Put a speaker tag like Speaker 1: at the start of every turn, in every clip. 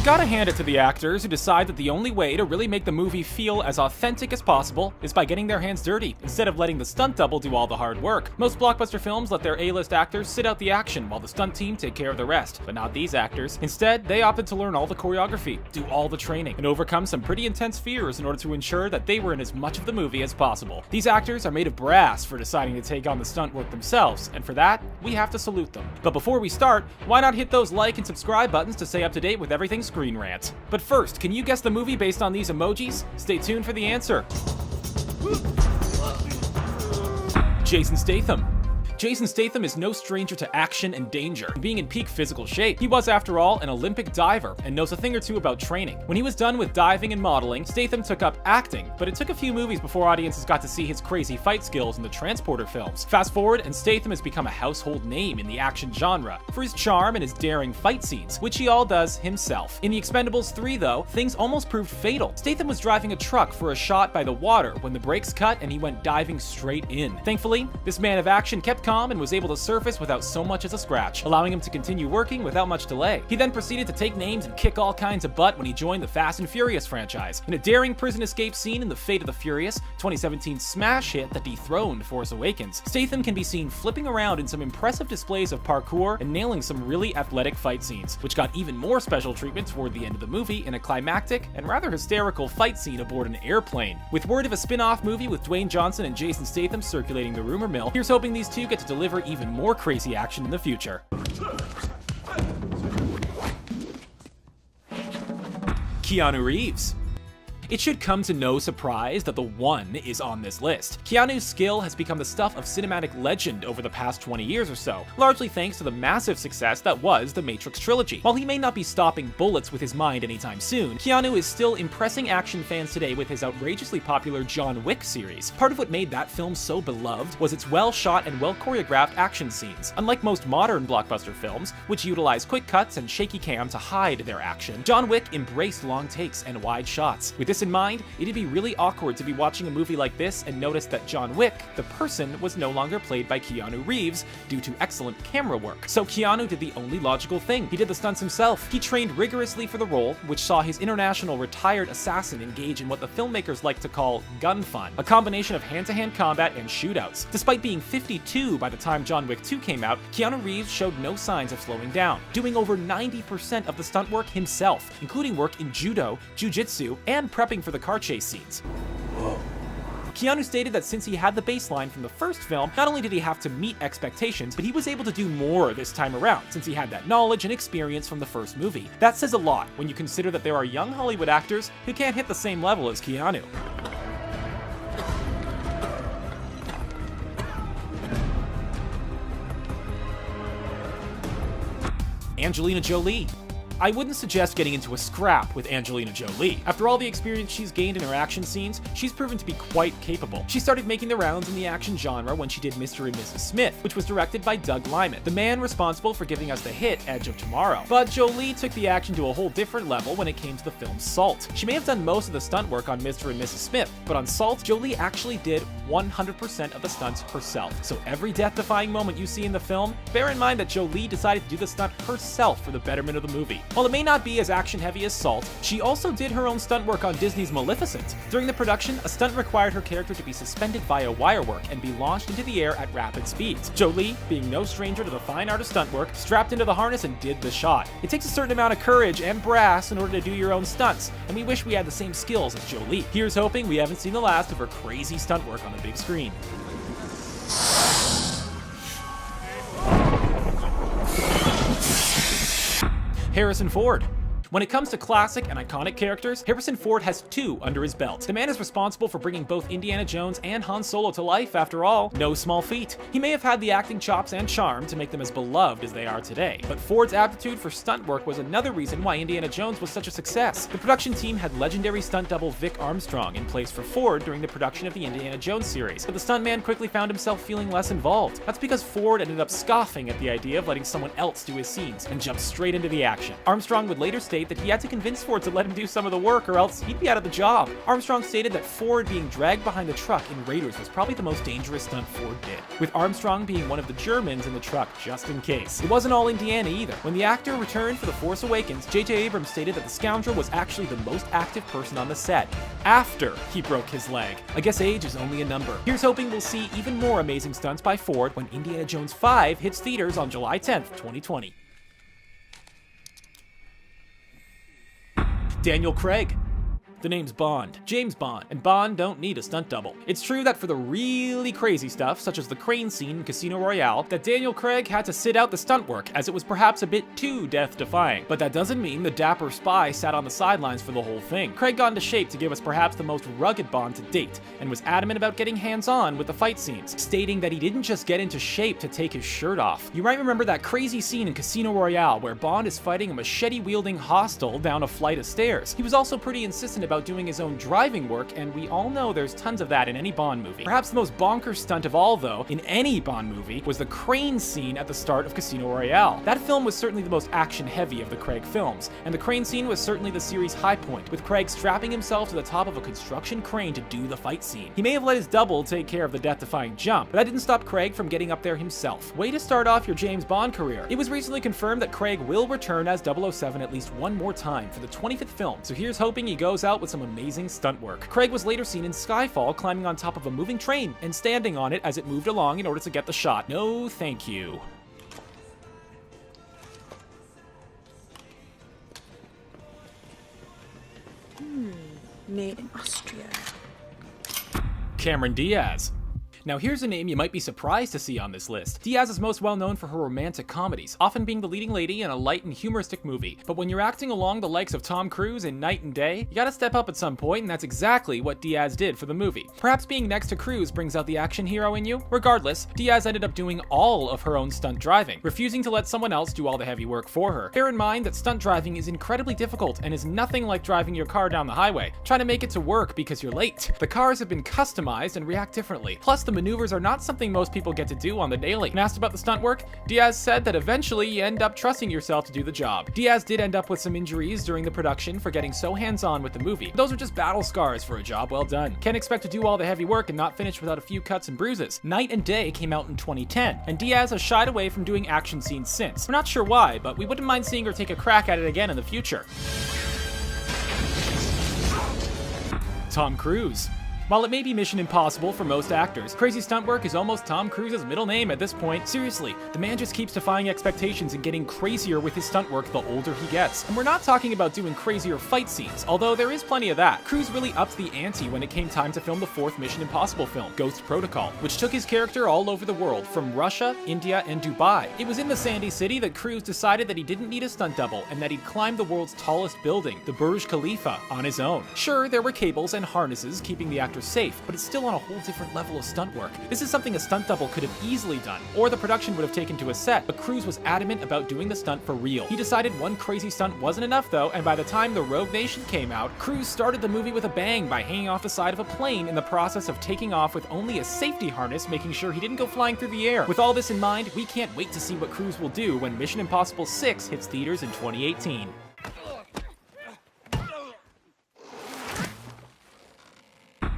Speaker 1: Gotta hand it to the actors who decide that the only way to really make the movie feel as authentic as possible is by getting their hands dirty, instead of letting the stunt double do all the hard work. Most blockbuster films let their A-list actors sit out the action while the stunt team take care of the rest, but not these actors. Instead, they opted to learn all the choreography, do all the training, and overcome some pretty intense fears in order to ensure that they were in as much of the movie as possible. These actors are made of brass for deciding to take on the stunt work themselves, and for that, we have to salute them. But before we start, why not hit those like and subscribe buttons to stay up to date with everything Screen Rant. But first, can you guess the movie based on these emojis? Stay tuned for the answer. Jason Statham. Jason Statham is no stranger to action and danger, being in peak physical shape. He was, after all, an Olympic diver and knows a thing or two about training. When he was done with diving and modeling, Statham took up acting, but it took a few movies before audiences got to see his crazy fight skills in the Transporter films. Fast forward, and Statham has become a household name in the action genre for his charm and his daring fight scenes, which he all does himself. In The Expendables 3, though, things almost proved fatal. Statham was driving a truck for a shot by the water when the brakes cut and he went diving straight in. Thankfully, this man of action kept calm and was able to surface without so much as a scratch, allowing him to continue working without much delay. He then proceeded to take names and kick all kinds of butt when he joined the Fast and Furious franchise. In a daring prison escape scene in The Fate of the Furious, 2017 smash hit that dethroned Force Awakens, Statham can be seen flipping around in some impressive displays of parkour and nailing some really athletic fight scenes, which got even more special treatment toward the end of the movie in a climactic and rather hysterical fight scene aboard an airplane. With word of a spin-off movie with Dwayne Johnson and Jason Statham circulating the rumor mill, here's hoping these two get to deliver even more crazy action in the future. Keanu Reeves. It should come to no surprise that the One is on this list. Keanu's skill has become the stuff of cinematic legend over the past 20 years or so, largely thanks to the massive success that was the Matrix trilogy. While he may not be stopping bullets with his mind anytime soon, Keanu is still impressing action fans today with his outrageously popular John Wick series. Part of what made that film so beloved was its well-shot and well-choreographed action scenes. Unlike most modern blockbuster films, which utilize quick cuts and shaky cam to hide their action, John Wick embraced long takes and wide shots. With this in mind, it'd be really awkward to be watching a movie like this and notice that John Wick, the person, was no longer played by Keanu Reeves due to excellent camera work. So Keanu did the only logical thing. He did the stunts himself. He trained rigorously for the role, which saw his international retired assassin engage in what the filmmakers like to call gun fun, a combination of hand-to-hand combat and shootouts. Despite being 52 by the time John Wick 2 came out, Keanu Reeves showed no signs of slowing down, doing over 90% of the stunt work himself, including work in judo, jiu-jitsu, and prepping for the car chase scenes. Whoa. Keanu stated that since he had the baseline from the first film, not only did he have to meet expectations, but he was able to do more this time around, since he had that knowledge and experience from the first movie. That says a lot when you consider that there are young Hollywood actors who can't hit the same level as Keanu. Angelina Jolie. I wouldn't suggest getting into a scrap with Angelina Jolie. After all the experience she's gained in her action scenes, she's proven to be quite capable. She started making the rounds in the action genre when she did Mr. and Mrs. Smith, which was directed by Doug Liman, the man responsible for giving us the hit Edge of Tomorrow. But Jolie took the action to a whole different level when it came to the film Salt. She may have done most of the stunt work on Mr. and Mrs. Smith, but on Salt, Jolie actually did 100% of the stunts herself. So every death-defying moment you see in the film, bear in mind that Jolie decided to do the stunt herself for the betterment of the movie. While it may not be as action-heavy as Salt, she also did her own stunt work on Disney's Maleficent. During the production, a stunt required her character to be suspended via wirework and be launched into the air at rapid speeds. Jolie, being no stranger to the fine art of stunt work, strapped into the harness and did the shot. It takes a certain amount of courage and brass in order to do your own stunts, and we wish we had the same skills as Jolie. Here's hoping we haven't seen the last of her crazy stunt work on the big screen. Harrison Ford. When it comes to classic and iconic characters, Harrison Ford has two under his belt. The man is responsible for bringing both Indiana Jones and Han Solo to life, after all. No small feat. He may have had the acting chops and charm to make them as beloved as they are today, but Ford's aptitude for stunt work was another reason why Indiana Jones was such a success. The production team had legendary stunt double Vic Armstrong in place for Ford during the production of the Indiana Jones series, but the stuntman quickly found himself feeling less involved. That's because Ford ended up scoffing at the idea of letting someone else do his scenes and jumped straight into the action. Armstrong would later state state that he had to convince Ford to let him do some of the work or else he'd be out of the job. Armstrong stated that Ford being dragged behind the truck in Raiders was probably the most dangerous stunt Ford did, with Armstrong being one of the Germans in the truck just in case. It wasn't all Indiana either. When the actor returned for The Force Awakens, J.J. Abrams stated that the scoundrel was actually the most active person on the set, after he broke his leg. I guess age is only a number. Here's hoping we'll see even more amazing stunts by Ford when Indiana Jones 5 hits theaters on July 10th, 2020. Daniel Craig. The name's Bond, James Bond, and Bond don't need a stunt double. It's true that for the really crazy stuff, such as the crane scene in Casino Royale, that Daniel Craig had to sit out the stunt work as it was perhaps a bit too death-defying. But that doesn't mean the dapper spy sat on the sidelines for the whole thing. Craig got into shape to give us perhaps the most rugged Bond to date, and was adamant about getting hands-on with the fight scenes, stating that he didn't just get into shape to take his shirt off. You might remember that crazy scene in Casino Royale where Bond is fighting a machete-wielding hostile down a flight of stairs. He was also pretty insistent about doing his own driving work, and we all know there's tons of that in any Bond movie. Perhaps the most bonkers stunt of all, though, in any Bond movie, was the crane scene at the start of Casino Royale. That film was certainly the most action-heavy of the Craig films, and the crane scene was certainly the series' high point, with Craig strapping himself to the top of a construction crane to do the fight scene. He may have let his double take care of the death-defying jump, but that didn't stop Craig from getting up there himself. Way to start off your James Bond career. It was recently confirmed that Craig will return as 007 at least one more time for the 25th film, so here's hoping he goes out with some amazing stunt work. Craig was later seen in Skyfall climbing on top of a moving train and standing on it as it moved along in order to get the shot. No thank you.
Speaker 2: Made in Austria.
Speaker 1: Cameron Diaz. Now here's a name you might be surprised to see on this list. Diaz is most well known for her romantic comedies, often being the leading lady in a light and humoristic movie. But when you're acting along the likes of Tom Cruise in Night and Day, you gotta step up at some point, and that's exactly what Diaz did for the movie. Perhaps being next to Cruise brings out the action hero in you? Regardless, Diaz ended up doing all of her own stunt driving, refusing to let someone else do all the heavy work for her. Bear in mind that stunt driving is incredibly difficult and is nothing like driving your car down the highway, trying to make it to work because you're late. The cars have been customized and react differently. Plus, the maneuvers are not something most people get to do on the daily. When asked about the stunt work, Diaz said that eventually you end up trusting yourself to do the job. Diaz did end up with some injuries during the production for getting so hands-on with the movie. Those are just battle scars for a job well done. Can't expect to do all the heavy work and not finish without a few cuts and bruises. Night and Day came out in 2010, and Diaz has shied away from doing action scenes since. We're not sure why, but we wouldn't mind seeing her take a crack at it again in the future. Tom Cruise. While it may be Mission Impossible for most actors, crazy stunt work is almost Tom Cruise's middle name at this point. Seriously, the man just keeps defying expectations and getting crazier with his stunt work the older he gets. And we're not talking about doing crazier fight scenes, although there is plenty of that. Cruise really upped the ante when it came time to film the fourth Mission Impossible film, Ghost Protocol, which took his character all over the world, from Russia, India, and Dubai. It was in the Sandy City that Cruise decided that he didn't need a stunt double and that he'd climb the world's tallest building, the Burj Khalifa, on his own. Sure, there were cables and harnesses keeping the actor safe, but it's still on a whole different level of stunt work. This is something a stunt double could have easily done, or the production would have taken to a set, but Cruise was adamant about doing the stunt for real. He decided one crazy stunt wasn't enough though, and by the time the Rogue Nation came out, Cruise started the movie with a bang by hanging off the side of a plane in the process of taking off with only a safety harness, making sure he didn't go flying through the air. With all this in mind, we can't wait to see what Cruise will do when Mission Impossible 6 hits theaters in 2018.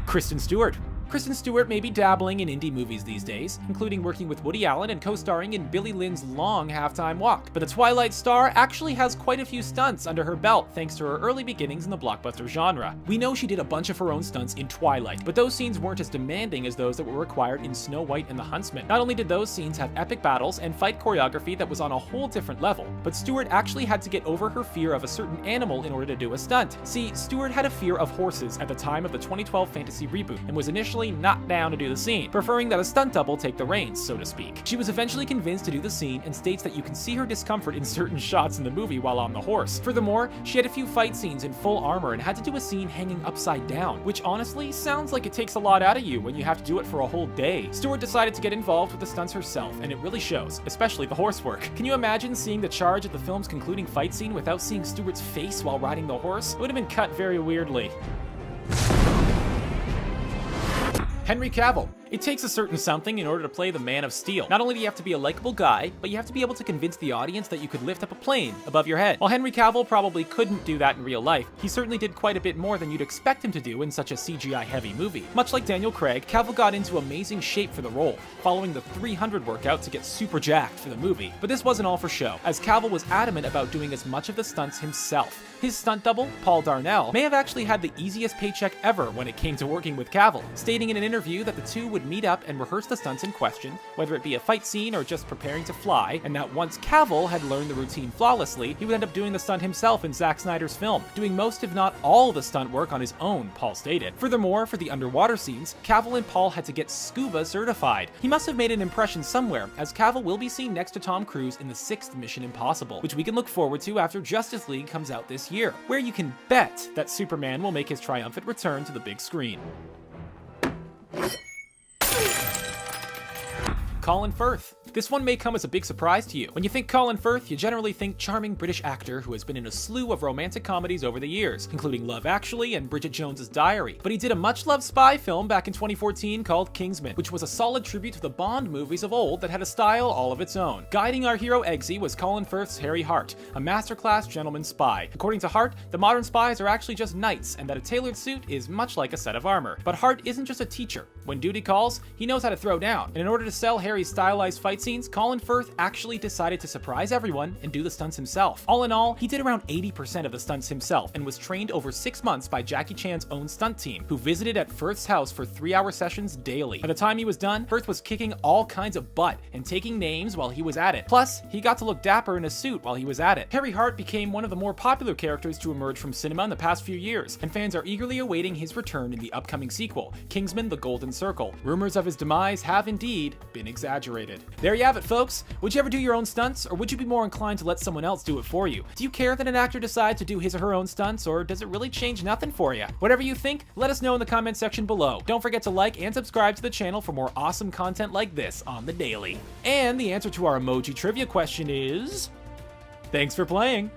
Speaker 1: Kristen Stewart. Kristen Stewart may be dabbling in indie movies these days, including working with Woody Allen and co-starring in Billy Lynn's long Halftime Walk. But the Twilight star actually has quite a few stunts under her belt thanks to her early beginnings in the blockbuster genre. We know she did a bunch of her own stunts in Twilight, but those scenes weren't as demanding as those that were required in Snow White and the Huntsman. Not only did those scenes have epic battles and fight choreography that was on a whole different level, but Stewart actually had to get over her fear of a certain animal in order to do a stunt. See, Stewart had a fear of horses at the time of the 2012 fantasy reboot and was initially not down to do the scene, preferring that a stunt double take the reins, so to speak. She was eventually convinced to do the scene and states that you can see her discomfort in certain shots in the movie while on the horse. Furthermore, she had a few fight scenes in full armor and had to do a scene hanging upside down, which honestly sounds like it takes a lot out of you when you have to do it for a whole day. Stewart decided to get involved with the stunts herself, and it really shows, especially the horse work. Can you imagine seeing the charge at the film's concluding fight scene without seeing Stewart's face while riding the horse? It would have been cut very weirdly. Henry Cavill. It takes a certain something in order to play the Man of Steel. Not only do you have to be a likable guy, but you have to be able to convince the audience that you could lift up a plane above your head. While Henry Cavill probably couldn't do that in real life, he certainly did quite a bit more than you'd expect him to do in such a CGI-heavy movie. Much like Daniel Craig, Cavill got into amazing shape for the role, following the 300 workout to get super jacked for the movie. But this wasn't all for show, as Cavill was adamant about doing as much of the stunts himself. His stunt double, Paul Darnell, may have actually had the easiest paycheck ever when it came to working with Cavill, stating in an interview that the two would meet up and rehearse the stunts in question, whether it be a fight scene or just preparing to fly, and that once Cavill had learned the routine flawlessly, he would end up doing the stunt himself in Zack Snyder's film, doing most if not all the stunt work on his own, Paul stated. Furthermore, for the underwater scenes, Cavill and Paul had to get scuba certified. He must have made an impression somewhere, as Cavill will be seen next to Tom Cruise in the 6th Mission Impossible, which we can look forward to after Justice League comes out this year, where you can bet that Superman will make his triumphant return to the big screen. Colin Firth. This one may come as a big surprise to you. When you think Colin Firth, you generally think charming British actor who has been in a slew of romantic comedies over the years, including Love Actually and Bridget Jones's Diary. But he did a much-loved spy film back in 2014 called Kingsman, which was a solid tribute to the Bond movies of old that had a style all of its own. Guiding our hero Eggsy was Colin Firth's Harry Hart, a masterclass gentleman spy. According to Hart, the modern spies are actually just knights, and that a tailored suit is much like a set of armor. But Hart isn't just a teacher. When duty calls, he knows how to throw down, and in order to sell Harry's stylized fight scenes, Colin Firth actually decided to surprise everyone and do the stunts himself. All in all, he did around 80% of the stunts himself and was trained over 6 months by Jackie Chan's own stunt team, who visited at Firth's house for 3-hour sessions daily. By the time he was done, Firth was kicking all kinds of butt and taking names while he was at it. Plus, he got to look dapper in a suit while he was at it. Harry Hart became one of the more popular characters to emerge from cinema in the past few years, and fans are eagerly awaiting his return in the upcoming sequel, Kingsman: The Golden Circle. Rumors of his demise have indeed been exaggerated. There you have it, folks. Would you ever do your own stunts, or would you be more inclined to let someone else do it for you? Do you care that an actor decides to do his or her own stunts, or does it really change nothing for you? Whatever you think, let us know in the comment section below. Don't forget to like and subscribe to the channel for more awesome content like this on the daily. And the answer to our emoji trivia question is... thanks for playing!